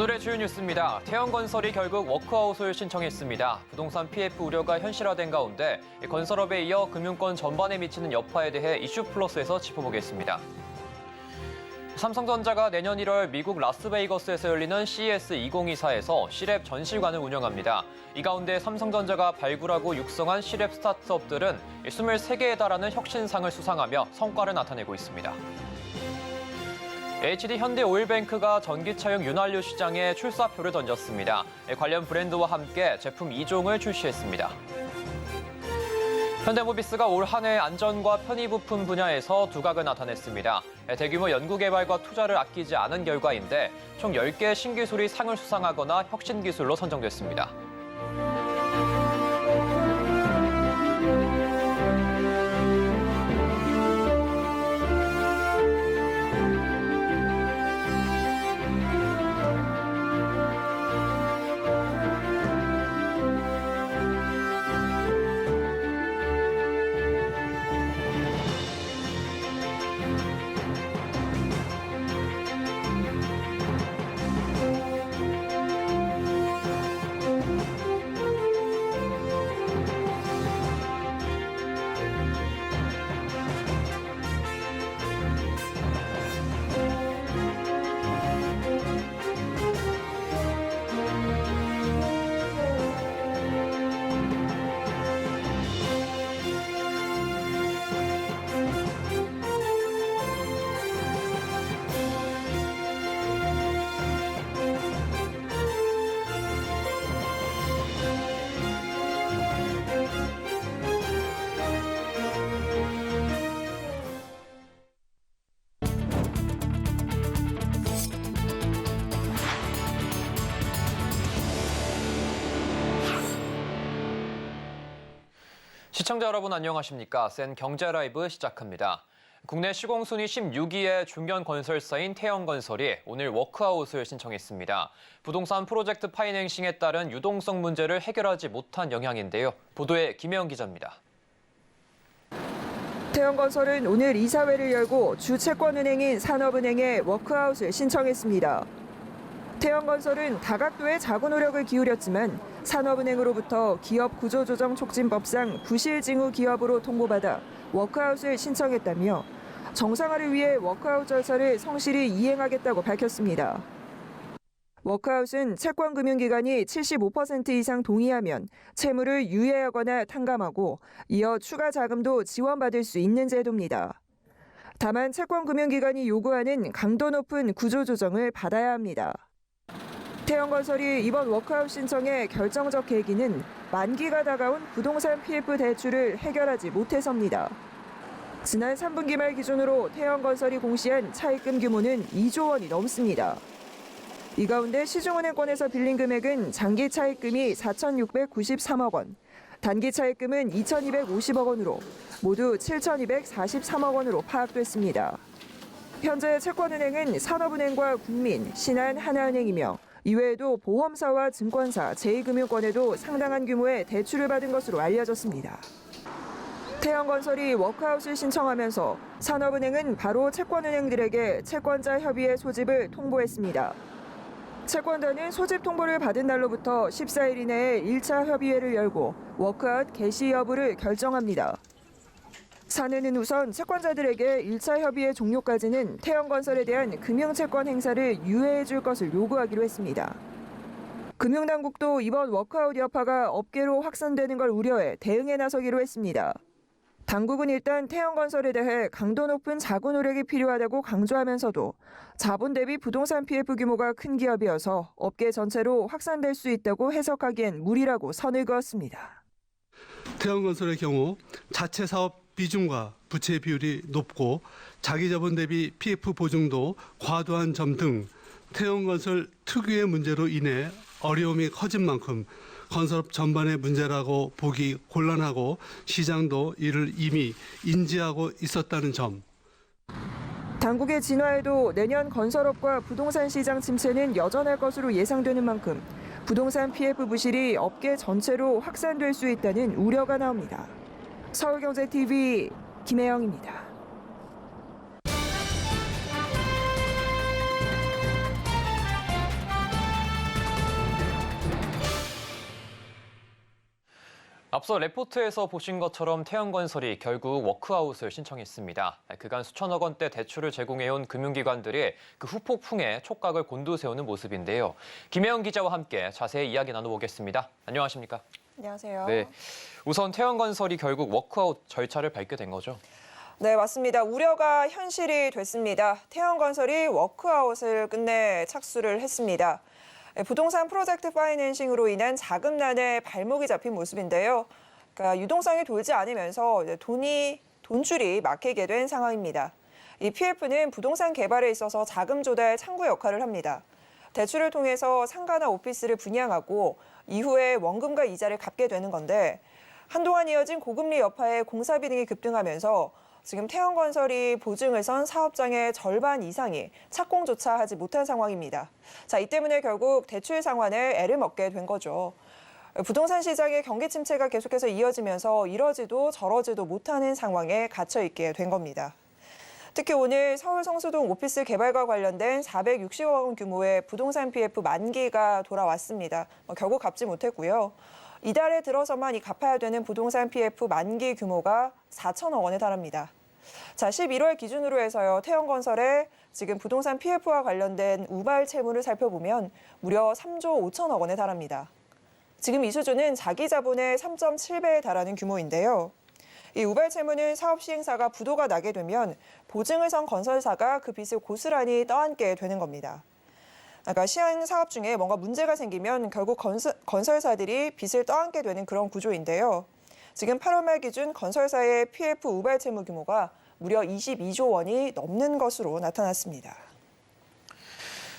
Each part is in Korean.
오늘의 주요 뉴스입니다. 태형건설이 결국 워크아웃을 신청했습니다. 부동산 PF 우려가 현실화된 가운데 건설업에 이어 금융권 전반에 미치는 여파에 대해 이슈 플러스에서 짚어보겠습니다. 삼성전자가 내년 1월 미국 라스베이거스에서 열리는 CES 2024에서 C랩 전시관을 운영합니다. 이 가운데 삼성전자가 발굴하고 육성한 C랩 스타트업들은 23개에 달하는 혁신상을 수상하며 성과를 나타내고 있습니다. HD 현대오일뱅크가 전기차용 윤활유 시장에 출사표를 던졌습니다. 관련 브랜드와 함께 제품 2종을 출시했습니다. 현대모비스가 올 한 해 안전과 편의 부품 분야에서 두각을 나타냈습니다. 대규모 연구개발과 투자를 아끼지 않은 결과인데 총 10개 신기술이 상을 수상하거나 혁신기술로 선정됐습니다. 시청자 여러분 안녕하십니까? 센 경제라이브 시작합니다. 국내 시공순위 16위의 중견 건설사인 태형건설이 오늘 워크아웃을 신청했습니다. 부동산 프로젝트 파이낸싱에 따른 유동성 문제를 해결하지 못한 영향인데요. 보도에 김혜영 기자입니다. 태형건설은 오늘 이사회를 열고 주채권은행인 산업은행에 워크아웃을 신청했습니다. 태형건설은 다각도의 자구 노력을 기울였지만 산업은행으로부터 기업 구조조정 촉진법상 부실징후 기업으로 통보받아 워크아웃을 신청했다며 정상화를 위해 워크아웃 절차를 성실히 이행하겠다고 밝혔습니다. 워크아웃은 채권금융기관이 75% 이상 동의하면 채무를 유예하거나 탕감하고 이어 추가 자금도 지원받을 수 있는 제도입니다. 다만 채권금융기관이 요구하는 강도 높은 구조조정을 받아야 합니다. 태형건설이 이번 워크아웃 신청의 결정적 계기는 만기가 다가온 부동산 PF 대출을 해결하지 못해서입니다. 지난 3분기 말 기준으로 태형건설이 공시한 차입금 규모는 2조 원이 넘습니다. 이 가운데 시중은행권에서 빌린 금액은 장기 차입금이 4,693억 원, 단기 차입금은 2,250억 원으로 모두 7,243억 원으로 파악됐습니다. 현재 채권은행은 산업은행과 국민, 신한, 하나은행이며 이외에도 보험사와 증권사, 제2금융권에도 상당한 규모의 대출을 받은 것으로 알려졌습니다. 태형건설이 워크아웃을 신청하면서 산업은행은 바로 채권은행들에게 채권자 협의회 소집을 통보했습니다. 채권단은 소집 통보를 받은 날로부터 14일 이내에 1차 협의회를 열고 워크아웃 개시 여부를 결정합니다. 사내는 우선 채권자들에게 1차 협의회 종료까지는 태형건설에 대한 금융채권 행사를 유예해 줄 것을 요구하기로 했습니다. 금융당국도 이번 워크아웃 여파가 업계로 확산되는 걸 우려해 대응에 나서기로 했습니다. 당국은 일단 태형건설에 대해 강도 높은 자구 노력이 필요하다고 강조하면서도 자본 대비 부동산 PF 규모가 큰 기업이어서 업계 전체로 확산될 수 있다고 해석하기엔 무리라고 선을 그었습니다. 태형건설의 경우 자체 사업 비중과 부채 비율이 높고 자기 자본 대비 PF 보증도 과도한 점 등 태형건설 특유의 문제로 인해 어려움이 커진 만큼 건설업 전반의 문제라고 보기 곤란하고 시장도 이를 이미 인지하고 있었다는 점. 당국의 진화에도 내년 건설업과 부동산 시장 침체는 여전할 것으로 예상되는 만큼 부동산 PF 부실이 업계 전체로 확산될 수 있다는 우려가 나옵니다. 서울경제TV 김혜영입니다. 앞서 레포트에서 보신 것처럼 태형건설이 결국 워크아웃을 신청했습니다. 그간 수천억 원대 대출을 제공해온 금융기관들이 그 후폭풍에 촉각을 곤두세우는 모습인데요. 김혜영 기자와 함께 자세히 이야기 나눠보겠습니다. 안녕하십니까? 안녕하세요. 네, 우선 태형건설이 결국 워크아웃 절차를 밟게 된 거죠? 네, 맞습니다. 우려가 현실이 됐습니다. 태형건설이 워크아웃을 끝내 착수를 했습니다. 부동산 프로젝트 파이낸싱으로 인한 자금난에 발목이 잡힌 모습인데요. 그러니까 유동성이 돌지 않으면서 돈줄이 막히게 된 상황입니다. 이 PF는 부동산 개발에 있어서 자금 조달 창구 역할을 합니다. 대출을 통해서 상가나 오피스를 분양하고 이후에 원금과 이자를 갚게 되는 건데 한동안 이어진 고금리 여파에 공사 비용이 급등하면서 지금 태형건설이 보증을 선 사업장의 절반 이상이 착공조차 하지 못한 상황입니다. 자, 이 때문에 결국 대출 상환에 애를 먹게 된 거죠. 부동산 시장의 경기 침체가 계속해서 이어지면서 이러지도 저러지도 못하는 상황에 갇혀 있게 된 겁니다. 특히 오늘 서울 성수동 오피스 개발과 관련된 460억 원 규모의 부동산 PF 만기가 돌아왔습니다. 결국 갚지 못했고요. 이달에 들어서만 이 갚아야 되는 부동산 PF 만기 규모가 4천억 원에 달합니다. 자, 11월 기준으로 해서요. 태형건설의 지금 부동산 PF와 관련된 우발 채무를 살펴보면 무려 3조 5천억 원에 달합니다. 지금 이 수준은 자기 자본의 3.7배에 달하는 규모인데요. 이 우발 채무는 사업 시행사가 부도가 나게 되면 보증을 선 건설사가 그 빚을 고스란히 떠안게 되는 겁니다. 그러니까 시행 사업 중에 뭔가 문제가 생기면 결국 건설사들이 빚을 떠안게 되는 그런 구조인데요. 지금 8월 말 기준 건설사의 PF 우발 채무 규모가 무려 22조 원이 넘는 것으로 나타났습니다.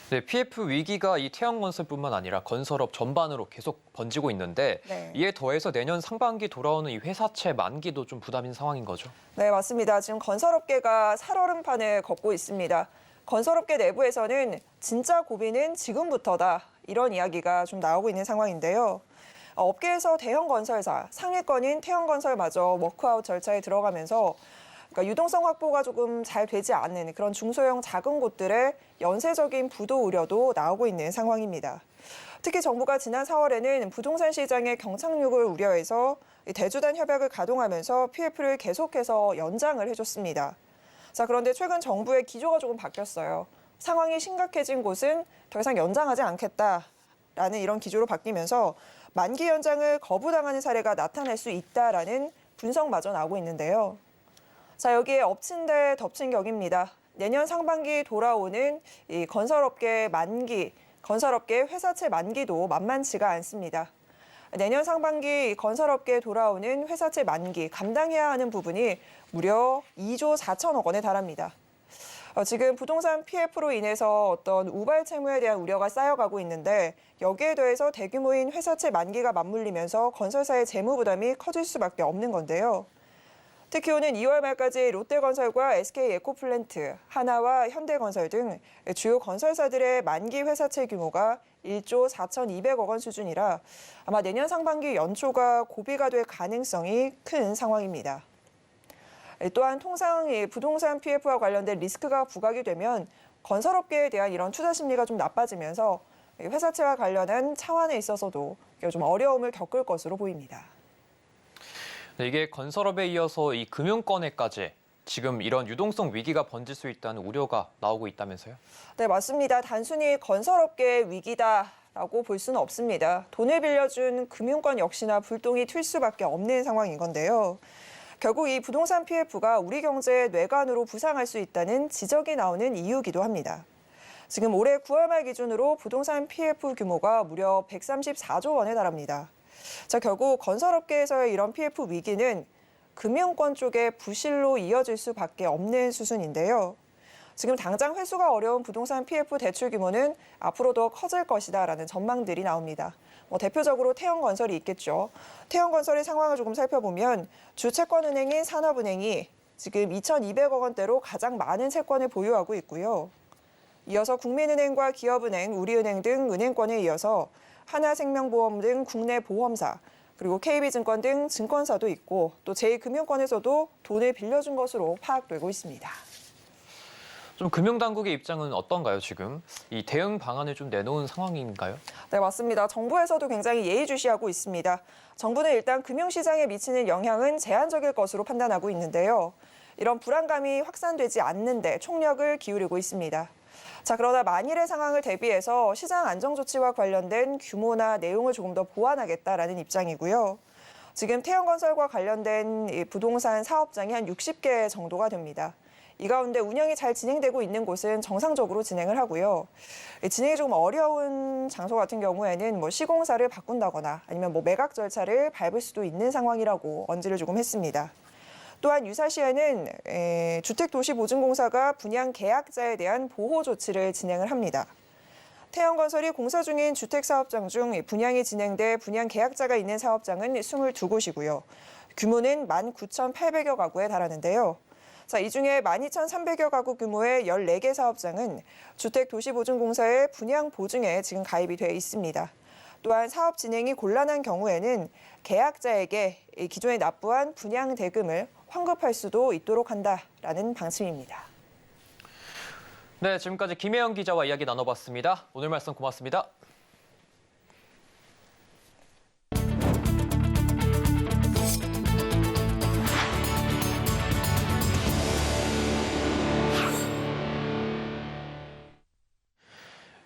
네, PF 위기가 이 태형건설뿐만 아니라 건설업 전반으로 계속 번지고 있는데 네. 이에 더해서 내년 상반기 돌아오는 이 회사채 만기도 좀 부담인 상황인 거죠? 네, 맞습니다. 지금 건설업계가 살얼음판을 걷고 있습니다. 건설업계 내부에서는 진짜 고비는 지금부터다 이런 이야기가 좀 나오고 있는 상황인데요. 업계에서 대형 건설사, 상위권인 태형건설마저 워크아웃 절차에 들어가면서 그러니까 유동성 확보가 조금 잘 되지 않는 그런 중소형 작은 곳들의 연쇄적인 부도 우려도 나오고 있는 상황입니다. 특히 정부가 지난 4월에는 부동산 시장의 경착륙을 우려해서 대주단 협약을 가동하면서 PF를 계속해서 연장을 해줬습니다. 자, 그런데 최근 정부의 기조가 조금 바뀌었어요. 상황이 심각해진 곳은 더 이상 연장하지 않겠다라는 이런 기조로 바뀌면서 만기 연장을 거부당하는 사례가 나타날 수 있다라는 분석마저 나오고 있는데요. 자, 여기에 엎친 데 덮친 격입니다. 내년 상반기 돌아오는 이 건설업계 회사채 만기도 만만치가 않습니다. 내년 상반기 건설업계에 돌아오는 회사채 만기 감당해야 하는 부분이 무려 2조 4천억 원에 달합니다. 지금 부동산 PF로 인해서 어떤 우발 채무에 대한 우려가 쌓여가고 있는데 여기에 더해서 대규모인 회사채 만기가 맞물리면서 건설사의 재무 부담이 커질 수밖에 없는 건데요. 특히 오는 2월 말까지 롯데건설과 SK에코플랜트, 하나와 현대건설 등 주요 건설사들의 만기 회사채 규모가 1조 4,200억 원 수준이라 아마 내년 상반기 연초가 고비가 될 가능성이 큰 상황입니다. 또한 통상 부동산 PF와 관련된 리스크가 부각이 되면 건설업계에 대한 이런 투자 심리가 좀 나빠지면서 회사채와 관련한 차원에 있어서도 좀 어려움을 겪을 것으로 보입니다. 네, 이게 건설업에 이어서 이 금융권에까지 지금 이런 유동성 위기가 번질 수 있다는 우려가 나오고 있다면서요? 네, 맞습니다. 단순히 건설업계의 위기다라고 볼 수는 없습니다. 돈을 빌려준 금융권 역시나 불똥이 튈 수밖에 없는 상황인 건데요. 결국 이 부동산 PF가 우리 경제의 뇌관으로 부상할 수 있다는 지적이 나오는 이유기도 합니다. 지금 올해 9월 말 기준으로 부동산 PF 규모가 무려 134조 원에 달합니다. 자, 결국 건설업계에서의 이런 PF 위기는 금융권 쪽의 부실로 이어질 수밖에 없는 수준인데요. 지금 당장 회수가 어려운 부동산 PF 대출 규모는 앞으로 더 커질 것이다라는 전망들이 나옵니다. 대표적으로 태형건설이 있겠죠. 태형건설의 상황을 조금 살펴보면 주채권은행인 산업은행이 지금 2,200억 원대로 가장 많은 채권을 보유하고 있고요. 이어서 국민은행과 기업은행, 우리은행 등 은행권에 이어서 하나생명보험 등 국내 보험사, 그리고 KB증권 등 증권사도 있고 또 제2금융권에서도 돈을 빌려준 것으로 파악되고 있습니다. 좀 금융당국의 입장은 어떤가요, 지금? 이 대응 방안을 좀 내놓은 상황인가요? 네, 맞습니다. 정부에서도 굉장히 예의주시하고 있습니다. 정부는 일단 금융시장에 미치는 영향은 제한적일 것으로 판단하고 있는데요. 이런 불안감이 확산되지 않는데 총력을 기울이고 있습니다. 자, 그러나 만일의 상황을 대비해서 시장 안정 조치와 관련된 규모나 내용을 조금 더 보완하겠다라는 입장이고요. 지금 태형건설과 관련된 이 부동산 사업장이 한 60개 정도가 됩니다. 이 가운데 운영이 잘 진행되고 있는 곳은 정상적으로 진행을 하고요. 진행이 조금 어려운 장소 같은 경우에는 시공사를 바꾼다거나 아니면 매각 절차를 밟을 수도 있는 상황이라고 언지를 조금 했습니다. 또한 유사시에는 주택도시보증공사가 분양 계약자에 대한 보호 조치를 진행을 합니다. 태형건설이 공사 중인 주택사업장 중 분양이 진행돼 분양 계약자가 있는 사업장은 22곳이고요. 규모는 19,800여 가구에 달하는데요. 자, 이 중에 12,300여 가구 규모의 14개 사업장은 주택도시보증공사의 분양 보증에 지금 가입이 돼 있습니다. 또한 사업 진행이 곤란한 경우에는 계약자에게 기존에 납부한 분양 대금을 환급할 수도 있도록 한다라는 방침입니다. 네, 지금까지 김혜영 기자와 이야기 나눠봤습니다. 오늘 말씀 고맙습니다.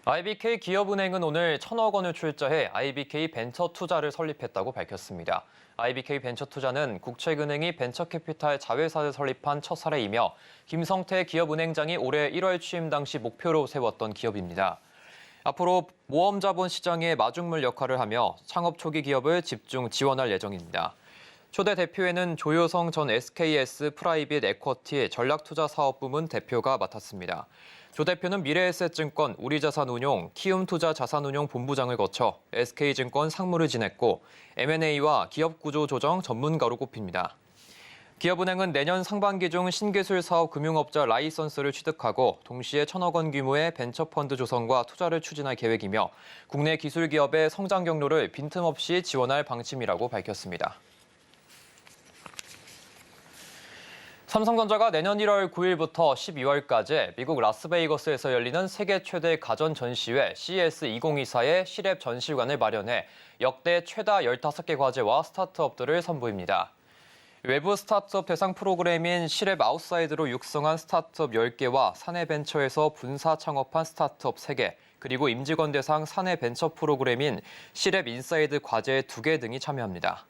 IBK 기업은행은 오늘 1,000억 원을 출자해 IBK 벤처투자를 설립했다고 밝혔습니다. IBK 벤처투자는 국책은행이 벤처캐피탈 자회사를 설립한 첫 사례이며 김성태 기업은행장이 올해 1월 취임 당시 목표로 세웠던 기업입니다. 앞으로 모험자본 시장의 마중물 역할을 하며 창업 초기 기업을 집중 지원할 예정입니다. 초대 대표에는 조효성 전 SKS 프라이빗 에쿼티 전략투자사업부문 대표가 맡았습니다. 조 대표는 미래에셋증권 우리자산운용, 키움투자자산운용 본부장을 거쳐 SK증권 상무를 지냈고 M&A와 기업구조 조정 전문가로 꼽힙니다. 기업은행은 내년 상반기 중 신기술 사업 금융업자 라이선스를 취득하고 동시에 1,000억 원 규모의 벤처펀드 조성과 투자를 추진할 계획이며 국내 기술 기업의 성장 경로를 빈틈없이 지원할 방침이라고 밝혔습니다. 삼성전자가 내년 1월 9일부터 12월까지 미국 라스베이거스에서 열리는 세계 최대 가전 전시회 CES 2024의 시랩 전시관을 마련해 역대 최다 15개 과제와 스타트업들을 선보입니다. 외부 스타트업 대상 프로그램인 시랩 아웃사이드로 육성한 스타트업 10개와 사내 벤처에서 분사 창업한 스타트업 3개, 그리고 임직원 대상 사내 벤처 프로그램인 시랩 인사이드 과제 2개 등이 참여합니다.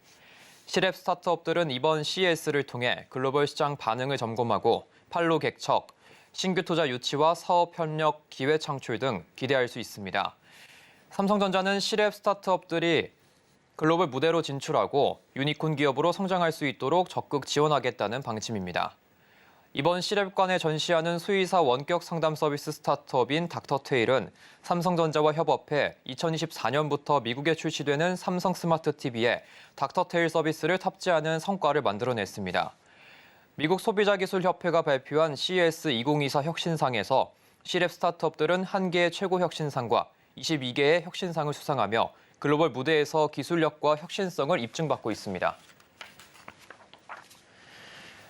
시랩 스타트업들은 이번 CES를 통해 글로벌 시장 반응을 점검하고 판로 객척, 신규 투자 유치와 사업 협력, 기회 창출 등 기대할 수 있습니다. 삼성전자는 시랩 스타트업들이 글로벌 무대로 진출하고 유니콘 기업으로 성장할 수 있도록 적극 지원하겠다는 방침입니다. 이번 시랩관에 전시하는 수의사 원격 상담 서비스 스타트업인 닥터테일은 삼성전자와 협업해 2024년부터 미국에 출시되는 삼성 스마트 TV에 닥터테일 서비스를 탑재하는 성과를 만들어냈습니다. 미국 소비자기술협회가 발표한 CES 2024 혁신상에서 시랩 스타트업들은 1개의 최고 혁신상과 22개의 혁신상을 수상하며 글로벌 무대에서 기술력과 혁신성을 입증받고 있습니다.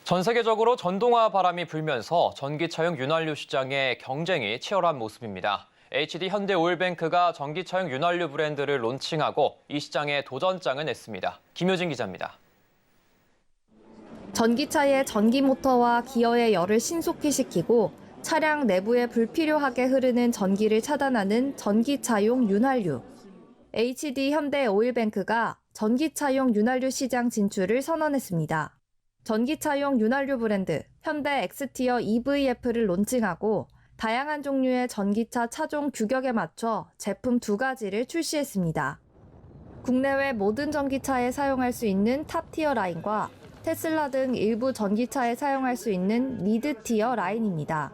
전 세계적으로 전동화 바람이 불면서 전기차용 윤활유 시장의 경쟁이 치열한 모습입니다. HD 현대오일뱅크가 전기차용 윤활유 브랜드를 론칭하고 이 시장에 도전장을 냈습니다. 김효진 기자입니다. 전기차의 전기 모터와 기어의 열을 신속히 식히고 차량 내부에 불필요하게 흐르는 전기를 차단하는 전기차용 윤활유. HD 현대오일뱅크가 전기차용 윤활유 시장 진출을 선언했습니다. 전기차용 윤활유 브랜드 현대 엑스티어 EVF를 론칭하고 다양한 종류의 전기차 차종 규격에 맞춰 제품 2가지를 출시했습니다. 국내외 모든 전기차에 사용할 수 있는 탑티어 라인과 테슬라 등 일부 전기차에 사용할 수 있는 미드티어 라인입니다.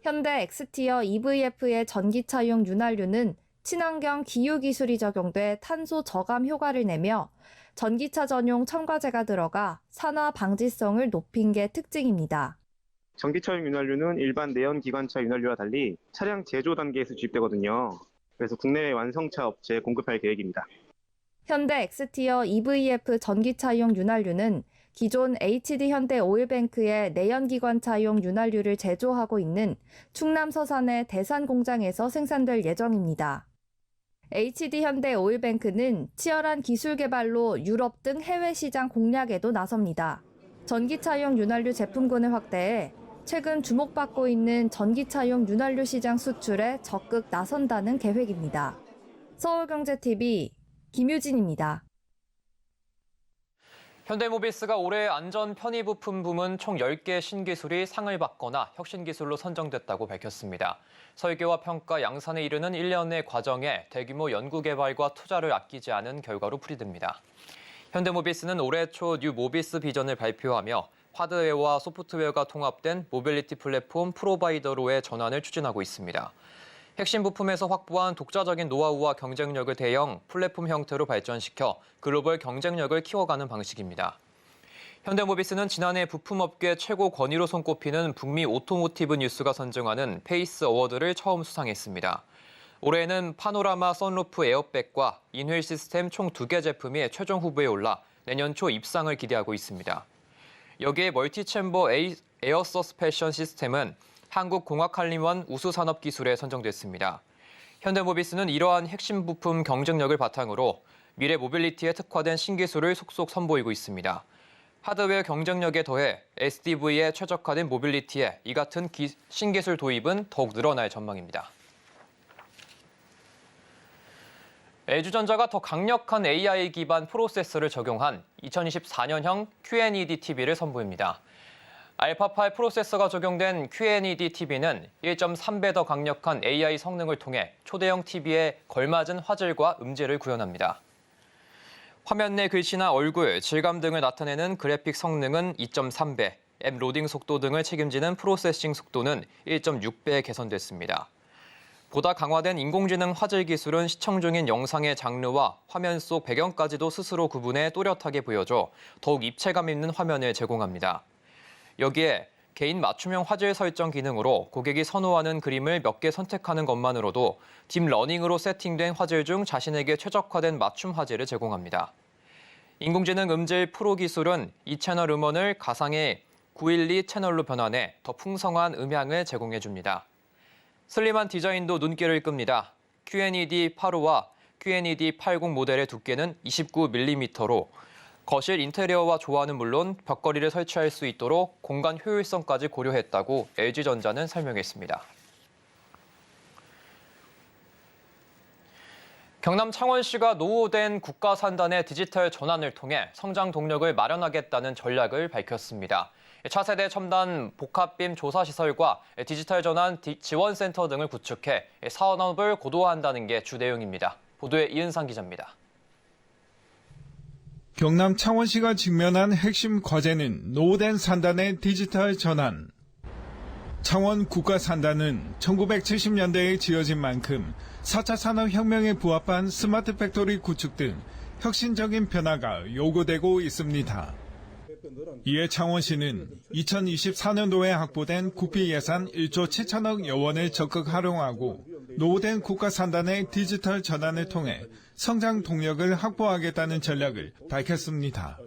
현대 엑스티어 EVF의 전기차용 윤활유는 친환경 기유 기술이 적용돼 탄소 저감 효과를 내며 전기차 전용 첨가제가 들어가 산화 방지성을 높인 게 특징입니다. 전기차용 윤활유는 일반 내연기관차 윤활유와 달리 차량 제조 단계에서 주입되거든요. 그래서 국내외 완성차 업체에 공급할 계획입니다. 현대 엑스티어 EVF 전기차용 윤활유는 기존 HD 현대오일뱅크의 내연기관차용 윤활유를 제조하고 있는 충남 서산의 대산 공장에서 생산될 예정입니다. HD 현대 오일뱅크는 치열한 기술 개발로 유럽 등 해외 시장 공략에도 나섭니다. 전기차용 윤활유 제품군을 확대해 최근 주목받고 있는 전기차용 윤활유 시장 수출에 적극 나선다는 계획입니다. 서울경제TV 김유진입니다. 현대모비스가 올해 안전 편의부품 부문 총 10개 신기술이 상을 받거나 혁신기술로 선정됐다고 밝혔습니다. 설계와 평가, 양산에 이르는 1년의 과정에 대규모 연구개발과 투자를 아끼지 않은 결과로 풀이됩니다. 현대모비스는 올해 초 뉴모비스 비전을 발표하며 하드웨어와 소프트웨어가 통합된 모빌리티 플랫폼 프로바이더로의 전환을 추진하고 있습니다. 핵심 부품에서 확보한 독자적인 노하우와 경쟁력을 대형 플랫폼 형태로 발전시켜 글로벌 경쟁력을 키워가는 방식입니다. 현대모비스는 지난해 부품업계 최고 권위로 손꼽히는 북미 오토모티브 뉴스가 선정하는 페이스 어워드를 처음 수상했습니다. 올해는 파노라마 선루프 에어백과 인휠 시스템 총 2개 제품이 최종 후보에 올라 내년 초 입상을 기대하고 있습니다. 여기에 멀티챔버 에어 서스펜션 시스템은 한국공학한림원 우수산업기술에 선정됐습니다. 현대모비스는 이러한 핵심 부품 경쟁력을 바탕으로 미래 모빌리티에 특화된 신기술을 속속 선보이고 있습니다. 하드웨어 경쟁력에 더해 SDV에 최적화된 모빌리티에 이 같은 신기술 도입은 더욱 늘어날 전망입니다. LG전자가 더 강력한 AI 기반 프로세서를 적용한 2024년형 QNED TV를 선보입니다. 알파8 프로세서가 적용된 QNED TV는 1.3배 더 강력한 AI 성능을 통해 초대형 TV에 걸맞은 화질과 음질을 구현합니다. 화면 내 글씨나 얼굴, 질감 등을 나타내는 그래픽 성능은 2.3배, 앱 로딩 속도 등을 책임지는 프로세싱 속도는 1.6배 개선됐습니다. 보다 강화된 인공지능 화질 기술은 시청 중인 영상의 장르와 화면 속 배경까지도 스스로 구분해 또렷하게 보여줘 더욱 입체감 있는 화면을 제공합니다. 여기에 개인 맞춤형 화질 설정 기능으로 고객이 선호하는 그림을 몇 개 선택하는 것만으로도 딥러닝으로 세팅된 화질 중 자신에게 최적화된 맞춤 화질을 제공합니다. 인공지능 음질 프로 기술은 이 채널 음원을 가상의 912 채널로 변환해 더 풍성한 음향을 제공해줍니다. 슬림한 디자인도 눈길을 끕니다. QNED 85와 QNED 80 모델의 두께는 29mm로 거실 인테리어와 조화는 물론 벽걸이를 설치할 수 있도록 공간 효율성까지 고려했다고 LG전자는 설명했습니다. 경남 창원시가 노후된 국가산단의 디지털 전환을 통해 성장 동력을 마련하겠다는 전략을 밝혔습니다. 차세대 첨단 복합빔 조사시설과 디지털 전환 지원센터 등을 구축해 산업을 고도화한다는 게 주 내용입니다. 보도에 이은상 기자입니다. 경남 창원시가 직면한 핵심 과제는 노후된 산단의 디지털 전환. 창원 국가산단은 1970년대에 지어진 만큼 4차 산업혁명에 부합한 스마트 팩토리 구축 등 혁신적인 변화가 요구되고 있습니다. 이에 창원시는 2024년도에 확보된 국비 예산 1조 7천억 원을 적극 활용하고 노후된 국가산단의 디지털 전환을 통해 성장 동력을 확보하겠다는 전략을 밝혔습니다.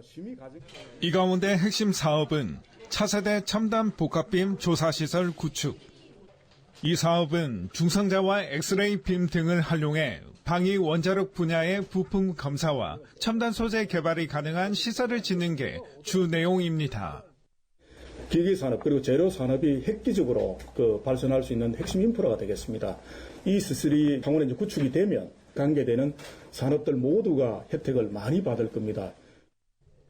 이 가운데 핵심 사업은 차세대 첨단 복합빔 조사시설 구축. 이 사업은 중성자와 엑스레이 빔 등을 활용해 방위 원자력 분야의 부품 검사와 첨단 소재 개발이 가능한 시설을 짓는 게 주 내용입니다. 기기 산업 그리고 재료 산업이 획기적으로 발전할 수 있는 핵심 인프라가 되겠습니다. 이 시설이 창원에 이제 구축이 되면 관계되는 산업들 모두가 혜택을 많이 받을 겁니다.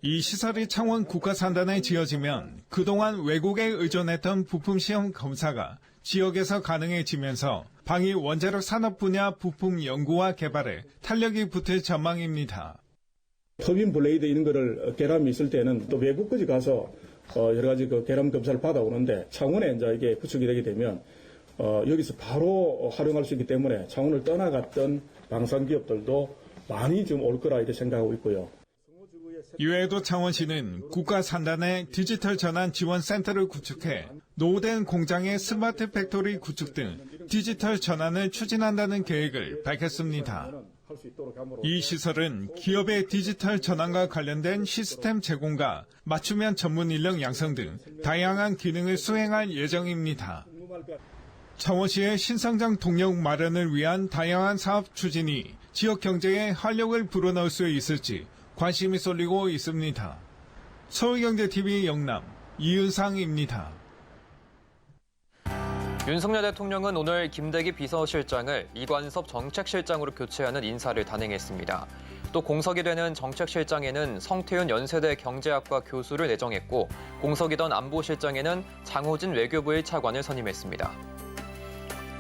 이 시설이 창원 국가산단에 지어지면 그동안 외국에 의존했던 부품 시험 검사가 지역에서 가능해지면서 방위 원자력 산업 분야 부품 연구와 개발에 탄력이 붙을 전망입니다. 터빈 블레이드 이런 거를 결함이 있을 때는 또 외국까지 가서 여러 가지 결함 검사를 받아오는데 창원에 이제 이게 구축이 되게 되면 여기서 바로 활용할 수 있기 때문에 창원을 떠나갔던 방산 기업들도 많이 좀 올 거라 이렇게 생각하고 있고요. 이외에도 창원시는 국가산단의 디지털 전환 지원센터를 구축해 노후된 공장의 스마트 팩토리 구축 등 디지털 전환을 추진한다는 계획을 밝혔습니다. 이 시설은 기업의 디지털 전환과 관련된 시스템 제공과 맞춤형 전문 인력 양성 등 다양한 기능을 수행할 예정입니다. 창원시의 신성장 동력 마련을 위한 다양한 사업 추진이 지역 경제에 활력을 불어넣을 수 있을지 관심이 쏠리고 있습니다. 서울경제TV 영남 이윤상입니다. 윤석열 대통령은 오늘 김대기 비서실장을 이관섭 정책실장으로 교체하는 인사를 단행했습니다. 또 공석이 되는 정책실장에는 성태윤 연세대 경제학과 교수를 내정했고 공석이던 안보실장에는 장호진 외교부 1차관을 선임했습니다.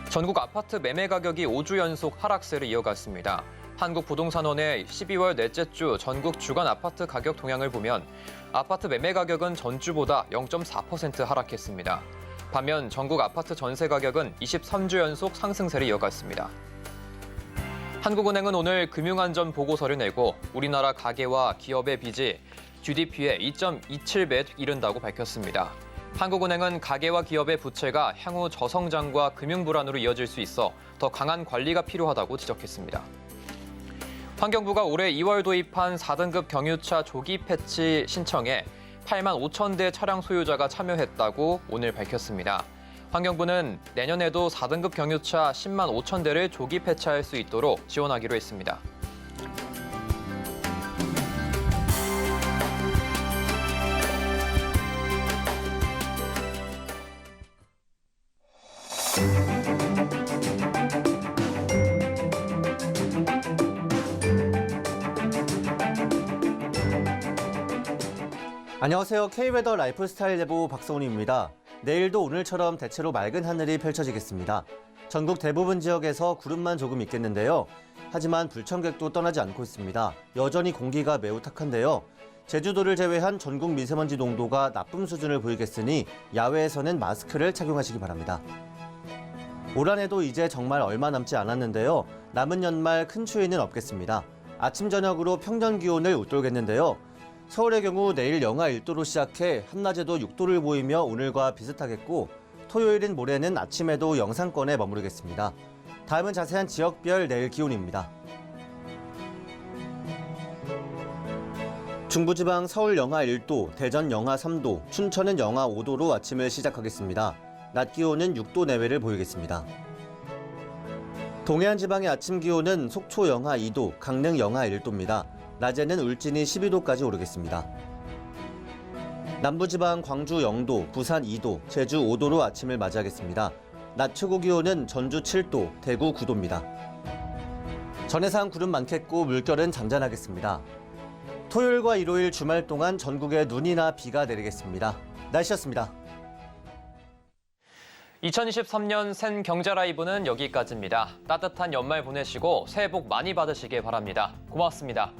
전국 아파트 매매 가격이 5주 연속 하락세를 이어갔습니다. 한국부동산원의 12월 넷째 주 전국 주간 아파트 가격 동향을 보면 아파트 매매 가격은 전주보다 0.4% 하락했습니다. 반면 전국 아파트 전세 가격은 23주 연속 상승세를 이어갔습니다. 한국은행은 오늘 금융안전 보고서를 내고 우리나라 가계와 기업의 빚이 GDP의 2.27배에 이른다고 밝혔습니다. 한국은행은 가계와 기업의 부채가 향후 저성장과 금융불안으로 이어질 수 있어 더 강한 관리가 필요하다고 지적했습니다. 환경부가 올해 2월 도입한 4등급 경유차 조기 패치 신청에 8만 5천 대 차량 소유자가 참여했다고 오늘 밝혔습니다. 환경부는 내년에도 4등급 경유차 10만 5천 대를 조기 폐차할 수 있도록 지원하기로 했습니다. 안녕하세요. K웨더 라이프스타일 예보 박성훈입니다. 내일도 오늘처럼 대체로 맑은 하늘이 펼쳐지겠습니다. 전국 대부분 지역에서 구름만 조금 있겠는데요. 하지만 불청객도 떠나지 않고 있습니다. 여전히 공기가 매우 탁한데요. 제주도를 제외한 전국 미세먼지 농도가 나쁨 수준을 보이겠으니 야외에서는 마스크를 착용하시기 바랍니다. 올 한해도 이제 정말 얼마 남지 않았는데요. 남은 연말 큰 추위는 없겠습니다. 아침 저녁으로 평년 기온을 웃돌겠는데요. 서울의 경우 내일 영하 1도로 시작해 한낮에도 6도를 보이며 오늘과 비슷하겠고 토요일인 모레는 아침에도 영상권에 머무르겠습니다. 다음은 자세한 지역별 내일 기온입니다. 중부지방 서울 영하 1도, 대전 영하 3도, 춘천은 영하 5도로 아침을 시작하겠습니다. 낮 기온은 6도 내외를 보이겠습니다. 동해안 지방의 아침 기온은 속초 영하 2도, 강릉 영하 1도입니다. 낮에는 울진이 12도까지 오르겠습니다. 남부지방 광주 0도, 부산 2도, 제주 5도로 아침을 맞이하겠습니다. 낮 최고 기온은 전주 7도, 대구 9도입니다. 전해상 구름 많겠고 물결은 잔잔하겠습니다. 토요일과 일요일 주말 동안 전국에 눈이나 비가 내리겠습니다. 날씨였습니다. 2023년 센 경제라이브는 여기까지입니다. 따뜻한 연말 보내시고 새해 복 많이 받으시길 바랍니다. 고맙습니다.